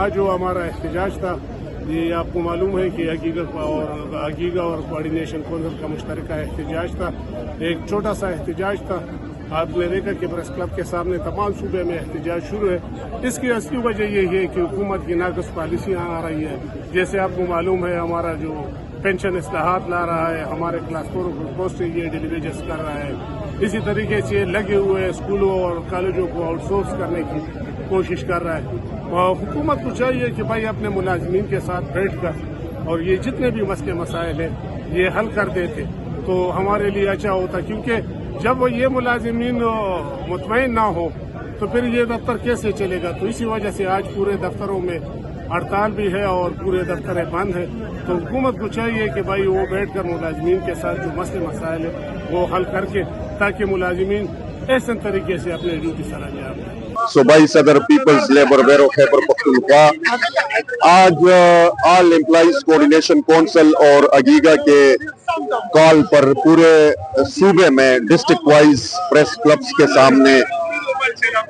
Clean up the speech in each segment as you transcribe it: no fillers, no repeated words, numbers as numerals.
आज जो हमारा एहतजाज था, ये आपको मालूम है कि हकीका और कोऑर्डिनेशन काउंसिल का मुश्तरका एहतजाज था। एक छोटा सा एहतजाज था। आपने देखा कि प्रेस क्लब के सामने तमाम सूबे में एहतजाज शुरू है। इसकी असली वजह यही है कि हुकूमत की नाक़िस पॉलिसियाँ आ रही है। जैसे आपको मालूम है, हमारा जो पेंशन इस्लाहात ला रहा है, हमारे क्लास 4 पोस्ट ये डिलीवरेज कर रहा है। इसी तरीके से लगे हुए स्कूलों और कॉलेजों को आउटसोर्स करने की कोशिश कर रहा है। और हुकूमत को चाहिए कि भाई अपने मुलाजमीन के साथ बैठ कर और ये जितने भी मसले मसाइल हैं ये हल कर देते तो हमारे लिए अच्छा होता, क्योंकि जब वो ये मुलाजमीन मुतमईन ना हो तो फिर ये दफ्तर कैसे चलेगा। तो इसी वजह से आज पूरे दफ्तरों में हड़ताल भी है और पूरे दफ्तर बंद है। तो हुकूमत को चाहिए कि भाई वो बैठ कर मुलाजमीन के साथ जो मसले मसाइल है वो हल करके, ताकि मुलाजमीन ऐसे तरीके से अपने ड्यूटी सर अंजाम दें। सूबाई सदर people's labour bureau Khyber Pakhtunkhwa आज ऑल एम्प्लॉइज कोऑर्डिनेशन काउंसिल और अगीगा के कॉल पर पूरे सूबे में डिस्ट्रिक्ट वाइज प्रेस क्लब्स के सामने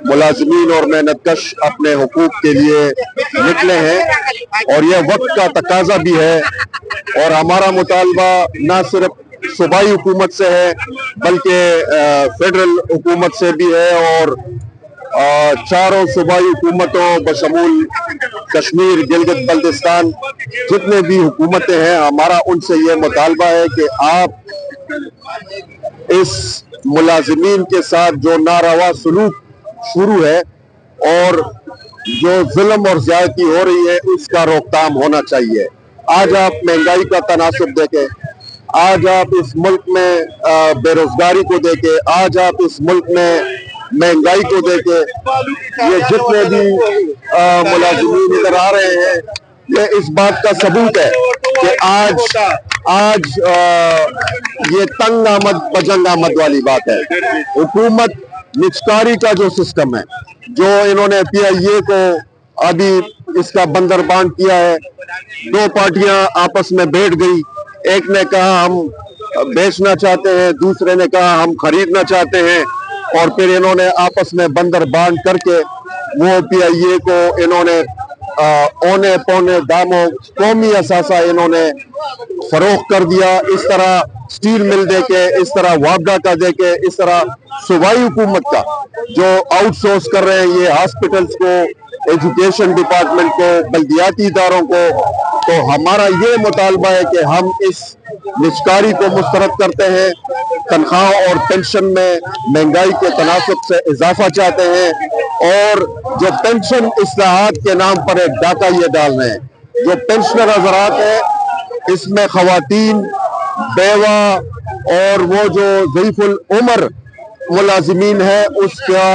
मुलाजमीन और मेहनतकश अपने हुकूक के लिए निकले हैं और यह वक्त का तकाजा भी है। और हमारा मुतालबा न सिर्फ सूबाई हुकूमत से है बल्कि फेडरल हुकूमत से भी है और चारों सूबाई हुकूमतों बशमूल कश्मीर, गिलगित बल्तिस्तान जितने भी हुकूमतें हैं, हमारा उनसे ये मुतालबा है कि आप इस मुलाजिमीन के साथ जो नारवा सलूक शुरू है और जो जुल्म और ज्यादती हो रही है उसका रोकथाम होना चाहिए। आज आप महंगाई का तनासुब देखें, आज आप इस मुल्क में बेरोजगारी को देखें, आज आप इस मुल्क में महंगाई को देखे, ये जितने भी मुलाजिमीन इधर आ रहे हैं ये इस बात का सबूत है कि आज ये तंग आमद बजंग आमद वाली बात है। हुकूमत निचकारी का जो सिस्टम है, जो इन्होंने PIA को अभी इसका बंदरबांट किया है, दो पार्टियां आपस में बैठ गई, एक ने कहा हम बेचना चाहते हैं, दूसरे ने कहा हम खरीदना चाहते हैं और फिर इन्होंने आपस में बंदर बांट करके वो PIA को इन्होंने औने पौने दामों कौमी असासा इन्होंने फरोख्त कर दिया। इस तरह स्टील मिल देके, इस तरह वापडा का देके, इस तरह सूबाई हुकूमत का जो आउटसोर्स कर रहे हैं ये हॉस्पिटल्स को, एजुकेशन डिपार्टमेंट को, बल्दियाती इदारों को। तो हमारा ये मुतालबा है कि हम इस निचकारी को मुस्तरद करते हैं, तनख्वाह और पेंशन में महंगाई के तनासब से इजाफा चाहते हैं और जो पेंशन इस्लाहात के नाम पर एक डाका ये डाल रहे हैं। जो पेंशनर हजरात है इसमें खवातीन, बेवा और वो जो ज़ईफुल उम्र मुलाजिमीन है उसका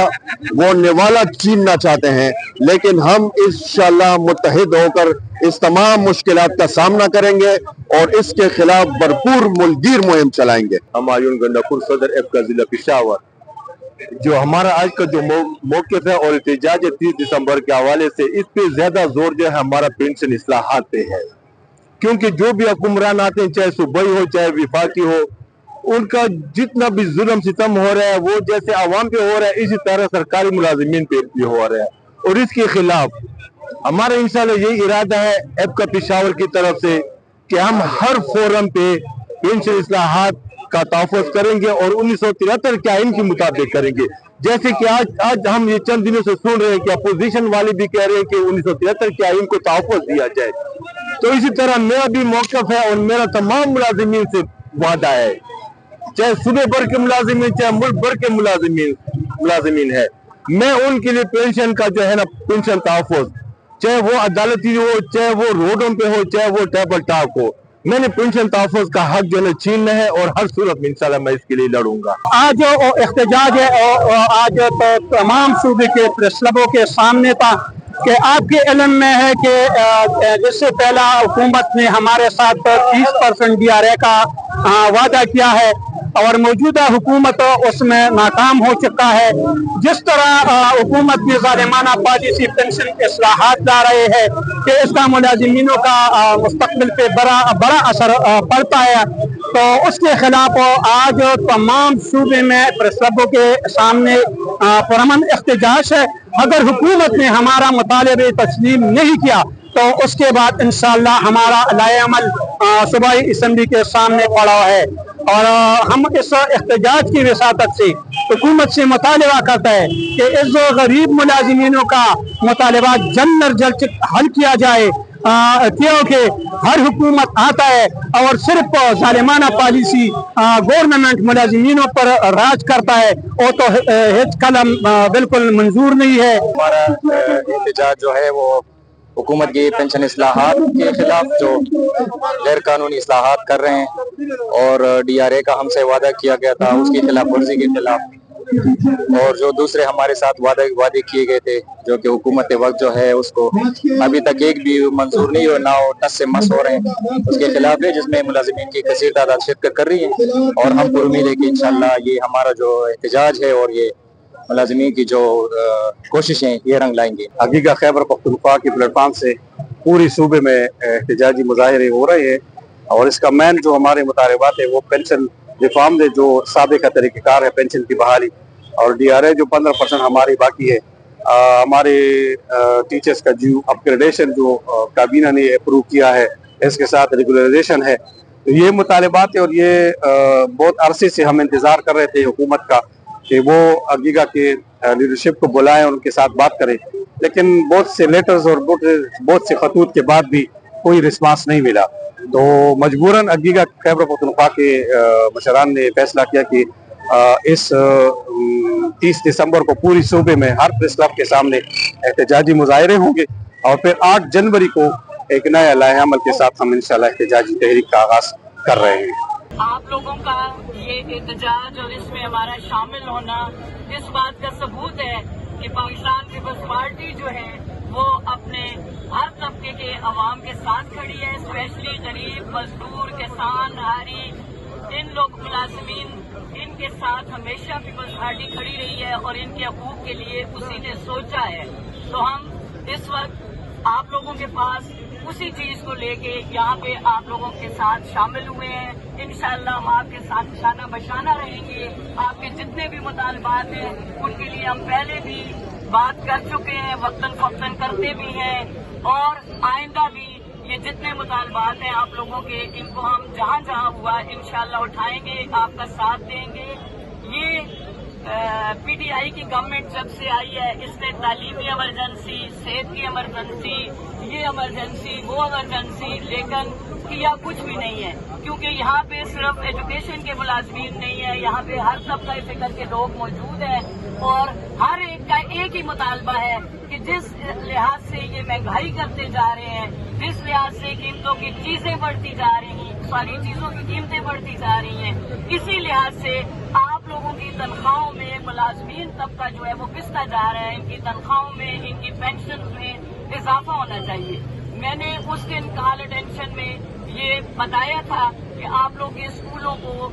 वो निवाला छीनना चाहते हैं, लेकिन हम इंशाअल्लाह मुत्तहिद होकर इस तमाम मुश्किलात का सामना करेंगे और इसके खिलाफ भरपूर मुल्कगीर मुहिम चलाएंगे। हम आयुन गंडापुर सदर एफ का जिला पेशावर, जो हमारा आज का जो मौक़िफ़ है और एहतजाज है 30 दिसंबर के हवाले से, इस पे ज्यादा जोर जो है हमारा पेंशन इस्लाहात पे है। क्योंकि जो भी हुक्मरान आते हैं, चाहे सूबाई हो चाहे विफाकी हो, उनका जितना भी जुल्म सितम हो रहा है वो जैसे आवाम पे हो रहा है इसी तरह सरकारी मुलाजिमीन पे भी हो रहा है। और इसके खिलाफ हमारा इंशाल्लाह यही इरादा है एफ का पेशावर की तरफ से कि हम हर फोरम पे पेंशन इस्लाहात का तहफ़्फ़ुज़ करेंगे और 1973 के आइन के मुताबिक करेंगे। जैसे कि आज हम ये चंद दिनों से सुन रहे हैं कि अपोजिशन वाले भी कह रहे हैं कि 1973 के आइन को तहफ़्फ़ुज़ दिया जाए। तो इसी तरह मेरा भी मौक़िफ़ है और मेरा तमाम मुलाजिमीन से वादा है, चाहे सूबे भर के मुलाजिमीन चाहे मुल्क भर के मुलाजिमीन है, मैं उनके लिए पेंशन का जो है ना पेंशन तहफ़्फ़ुज़, चाहे वो अदालती हो, चाहे वो रोडों पे हो, चाहे वो टेबल टॉक हो, मैंने पेंशन तहफ़्फ़ुज़ का हक जो है छीनना है और हर सूरत में इंशाल्लाह मैं इसके लिए लड़ूंगा। आज जो एहतजाज है और आज तो तमाम सूबे के प्रेस क्लबों के सामने था कि आपके इल्म में है कि जिससे पहला हुकूमत ने हमारे साथ 30% DRA का वादा किया है और मौजूदा हुकूमत उसमें नाकाम हो चुका है। जिस तरह हुकूमत की ज़ालिमाना पॉलिसी पेंशन इस्लाहात ला रहे हैं कि इसका मुलाजिमीनों का मुस्तक़बिल पे बड़ा असर पड़ता है, तो उसके खिलाफ आज तमाम सूबे में प्रेस क्लबों के सामने पुरअमन एहतजाज है اگر حکومت نے ہمارا مطالبہ تسلیم نہیں کیا تو اس کے بعد انشاءاللہ ہمارا لائحہ عمل صوبائی اسمبلی کے سامنے پڑا ہے، اور ہم اس احتجاج کی وساطت سے حکومت سے مطالبہ کرتا ہے کہ اس غریب ملازمینوں کا مطالبہ جلد از جلد حل کیا جائے، کیونکہ ہر حکومت آتا ہے اور صرف ظالمانہ پالیسی گورنمنٹ ملازمینوں پر راج کرتا ہے، وہ تو ہیچ قلم بالکل منظور نہیں ہے۔ ہمارا احتجاج جو ہے وہ حکومت کی پینشن اصلاحات کے خلاف جو غیر قانونی اصلاحات کر رہے ہیں، اور ڈی آر اے کا ہم سے وعدہ کیا گیا تھا اس کی خلاف ورزی کے خلاف، اور جو دوسرے ہمارے ساتھ وعدے کیے گئے تھے جو کہ حکومت وقت جو ہے اس کو ابھی تک ایک بھی منظور نہیں ہو، نہ ٹس سے مس ہو رہے ہیں، اس کے خلاف ہے، جس میں ملازمین کی کثیر تعداد شرکت کر رہی ہے، اور ہم پر امید ہے کہ انشاءاللہ یہ ہمارا جو احتجاج ہے اور یہ ملازمین کی جو کوششیں یہ رنگ لائیں گے۔ عگیگہ خیبر پختونخوا کی پلیٹ فارم سے پوری صوبے میں احتجاجی مظاہرے ہو رہے ہیں، اور اس کا مین جو ہمارے مطالبات ہیں وہ پینشن ریفارم دے، جو سابقہ طریقہ کار ہے پینشن کی بحالی، اور ڈی آر اے جو 15% ہماری باقی ہے، ہمارے ٹیچرز کا جو اپگریڈیشن جو کابینہ نے اپروو کیا ہے، اس کے ساتھ ریگولرائزیشن ہے، تو یہ مطالبات ہے، اور یہ بہت عرصے سے ہم انتظار کر رہے تھے حکومت کا کہ وہ عگیگہ کے لیڈرشپ کو بلائیں، ان کے ساتھ بات کریں، لیکن بہت سے لیٹرز اور بہت سے خطوط کے بعد بھی کوئی رسپانس نہیں ملا، تو مجبوراً عگیگہ خیبر پختونخوا کے مشران نے فیصلہ کیا کہ اس 30 دسمبر کو پوری صوبے میں ہر پریس کلب کے سامنے احتجاجی مظاہرے ہوں گے، اور پھر 8 جنوری کو ایک نیا لائحہ عمل کے ساتھ ہم انشاءاللہ احتجاجی تحریک کا آغاز کر رہے ہیں۔ آپ لوگوں کا یہ احتجاج اور اس میں ہمارا شامل ہونا اس بات کا ثبوت ہے کہ پاکستان پیپلز پارٹی جو ہے وہ اپنے ہر طبقے کے عوام کے ساتھ کھڑی ہے، اسپیشلی غریب، مزدور، کسان، نہاری، ان لوگ ملازمین، ان کے ساتھ ہمیشہ پیپلز پارٹی کھڑی رہی ہے، اور ان کے حقوق کے لیے اسی نے سوچا ہے۔ تو ہم اس وقت آپ لوگوں کے پاس اسی چیز کو لے کے یہاں پہ آپ لوگوں کے ساتھ شامل ہوئے ہیں۔ انشاءاللہ ہم آپ کے ساتھ شانہ بشانہ رہیں گے، آپ کے جتنے بھی مطالبات ہیں ان کے لیے ہم پہلے بھی بات کر چکے ہیں، وقتاً فوقتاً کرتے بھی ہیں، اور آئندہ بھی یہ جتنے مطالبات ہیں آپ لوگوں کے، ان کو ہم جہاں جہاں ہوا انشاءاللہ اٹھائیں گے، آپ کا ساتھ دیں گے۔ یہ پی ٹی آئی کی گورنمنٹ جب سے آئی ہے، اس نے تعلیمی ایمرجنسی، صحت کی ایمرجنسی، یہ ایمرجنسی، وہ ایمرجنسی، لیکن کیا کچھ بھی نہیں ہے، کیونکہ یہاں پہ صرف ایجوکیشن کے ملازمین نہیں ہیں، یہاں پہ ہر طبقہ فکر کے لوگ موجود ہیں، اور ہر ایک کا ایک ہی مطالبہ ہے کہ جس لحاظ سے یہ مہنگائی کرتے جا رہے ہیں، جس لحاظ سے قیمتوں کی چیزیں بڑھتی جا رہی ہیں، ساری چیزوں کی قیمتیں بڑھتی جا رہی ہیں، اسی لحاظ سے آپ لوگوں کی تنخواہوں میں ملازمین طبقہ جو ہے وہ پستا جا رہا ہے، ان کی تنخواہوں میں، ان کی پینشن میں اضافہ ہونا چاہیے۔ میں نے اس دن کال اٹینشن میں یہ بتایا تھا کہ آپ لوگ یہ اسکولوں کو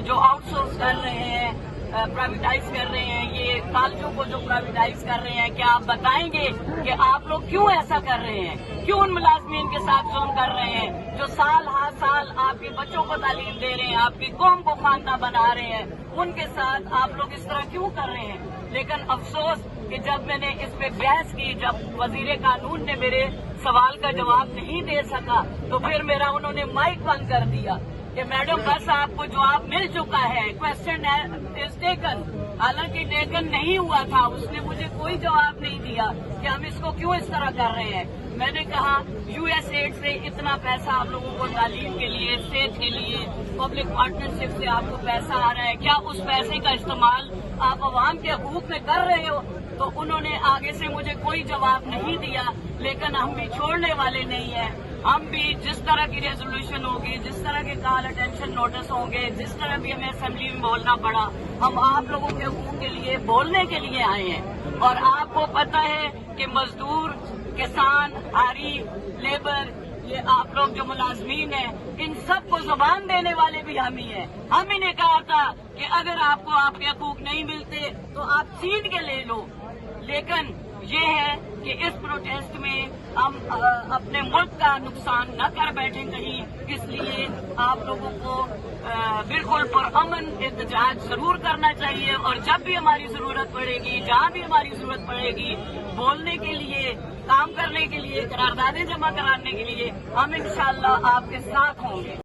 جو آؤٹ سورس کر رہے ہیں، پرائیویٹائز کر رہے ہیں، یہ کالجوں کو جو پرائیویٹائز کر رہے ہیں، کیا آپ بتائیں گے کہ آپ لوگ کیوں ایسا کر رہے ہیں، کیوں ان ملازمین کے ساتھ ظلم کر رہے ہیں جو سال ہر سال آپ کے بچوں کو تعلیم دے رہے ہیں، آپ کی قوم کو خواندہ بنا رہے ہیں، ان کے ساتھ آپ لوگ اس طرح کیوں کر رہے ہیں؟ لیکن افسوس کہ جب میں نے اس پہ بحث کی، جب وزیر قانون نے میرے سوال کا جواب نہیں دے سکا، تو پھر میرا انہوں نے مائک بند کر دیا کہ میڈم بس آپ کو جواب مل چکا ہے، کوشچن از ٹیکن، حالانکہ ٹیکن نہیں ہوا تھا، اس نے مجھے کوئی جواب نہیں دیا کہ ہم اس کو کیوں اس طرح کر رہے ہیں۔ میں نے کہا یو ایس ایڈ سے اتنا پیسہ آپ لوگوں کو تعلیم کے لیے، صحت کے لیے، پبلک پارٹنرشپ سے آپ کو پیسہ آ رہا ہے، کیا اس پیسے کا استعمال آپ عوام کے حقوق میں کر رہے ہو؟ تو انہوں نے آگے سے مجھے کوئی جواب نہیں دیا، لیکن ہم بھی چھوڑنے والے نہیں ہیں، ہم بھی جس طرح کی ریزولوشن ہوگی، جس طرح کے کال اٹینشن نوٹس ہوں گے، جس طرح بھی ہمیں اسمبلی میں بولنا پڑا، ہم آپ لوگوں کے حقوق کے لیے بولنے کے لیے آئے ہیں۔ اور آپ کو پتہ ہے کہ مزدور، کسان، آری، لیبر، یہ آپ لوگ جو ملازمین ہیں، ان سب کو زبان دینے والے بھی ہم ہی ہیں۔ ہم ہی نے کہا تھا کہ اگر آپ کو آپ کے حقوق نہیں ملتے تو آپ چھین کے لے لو، لیکن یہ ہے کہ اس پروٹیسٹ میں ہم اپنے ملک کا نقصان نہ کر بیٹھیں کہیں، اس لیے آپ لوگوں کو بالکل پرامن एहतजाज जरूर करना चाहिए और जब भी हमारी जरूरत पड़ेगी, जहाँ भी हमारी जरूरत पड़ेगी, बोलने के लिए, काम करने के लिए, करारदादें जमा कराने के लिए हम इंशाअल्लाह आपके साथ होंगे।